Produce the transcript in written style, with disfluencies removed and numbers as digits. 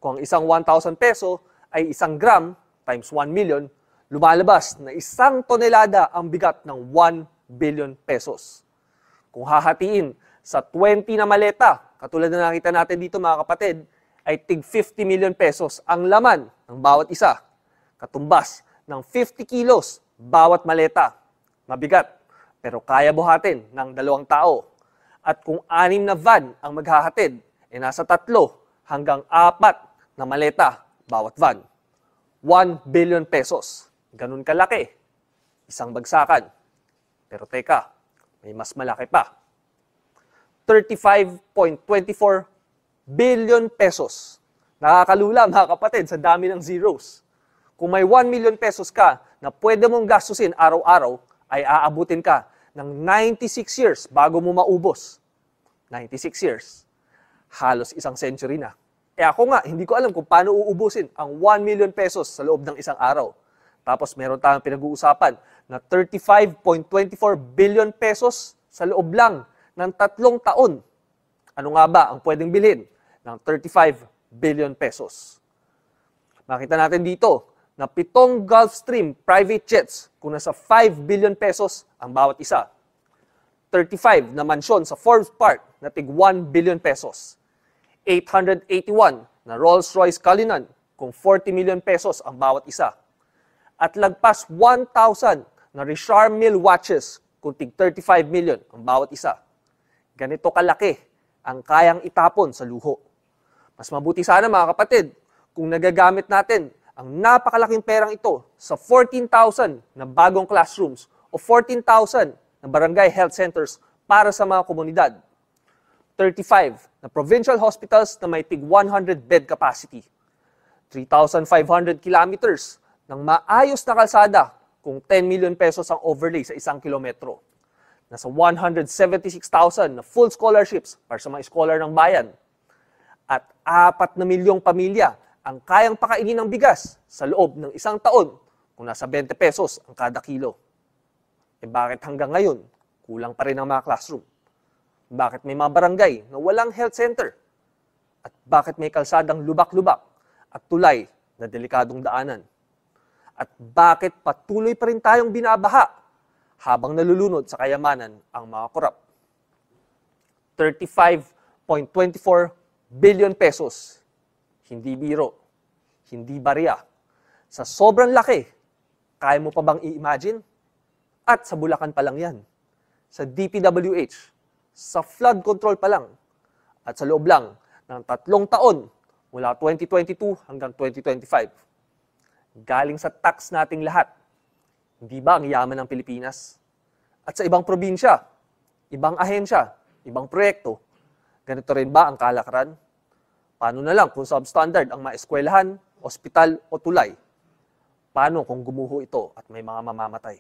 Kung ang isang 1,000 peso ay 1 gram times 1 million, lumalabas na 1 tonelada ang bigat ng 1 billion pesos. Kung hahatiin sa 20 na maleta, katulad na nakita natin dito mga kapatid, ay tig 50 million pesos ang laman ng bawat isa. Katumbas ng 50 kilos bawat maleta. Mabigat, pero kaya buhatin ng 2 tao. At kung 6 na van ang maghahatid, nasa 3 hanggang 4 na maleta bawat van. 1 billion pesos. Ganun kalaki. Isang bagsakan. Pero teka, may mas malaki pa. 35.24 billion pesos. Nakakalula mga kapatid sa dami ng zeros. Kung may 1 million pesos ka na pwede mong gastusin araw-araw, ay aabutin ka ng 96 years bago mo maubos. 96 years. Halos 1 century na. Ako nga, hindi ko alam kung paano uubusin ang 1 million pesos sa loob ng 1 araw. Tapos meron tayong pinag-uusapan na 35.24 billion pesos sa loob lang ng 3 taon. Ano nga ba ang pwedeng bilhin ng 35 billion pesos? Makita natin dito na 7 Gulfstream private jets kung nasa 5 billion pesos ang bawat isa. 35 na mansyon sa Forbes Park na tig 1 billion pesos. 881 na Rolls-Royce Cullinan kung 40 million pesos ang bawat isa. At lagpas 1,000 na Richard Mille watches kung tig 35 million ang bawat isa. Ganito kalaki ang kayang itapon sa luho. Mas mabuti sana mga kapatid kung nagagamit natin ang napakalaking perang ito sa 14,000 na bagong classrooms o 14,000 na barangay health centers para sa mga komunidad. 35 na provincial hospitals na may tig 100 bed capacity. 3,500 kilometers ng maayos na kalsada kung 10 million pesos ang overlay sa 1 kilometro. Nasa 176,000 na full scholarships para sa mga scholar ng bayan. At 4 na milyong pamilya ang kayang pakainin ng bigas sa loob ng 1 taon kung nasa 20 pesos ang kada kilo. Bakit hanggang ngayon kulang pa rin ang mga classroom? Bakit may mga barangay na walang health center? At bakit may kalsadang lubak-lubak at tulay na delikadong daanan? At bakit patuloy pa rin tayong binabaha habang nalulunod sa kayamanan ang mga korap? 35.24 billion pesos. Hindi biro, hindi barya. Sa sobrang laki, kaya mo pa bang i-imagine? At sa Bulacan pa lang yan. Sa DPWH, sa flood control pa lang, at sa loob lang ng 3 taon mula 2022 hanggang 2025. Galing sa tax nating lahat. Hindi ba ang yaman ng Pilipinas? At sa ibang probinsya, ibang ahensya, ibang proyekto, ganito rin ba ang kalakaran? Paano na lang kung substandard ang mga eskwelahan, ospital o tulay? Paano kung gumuho ito at may mga mamamatay?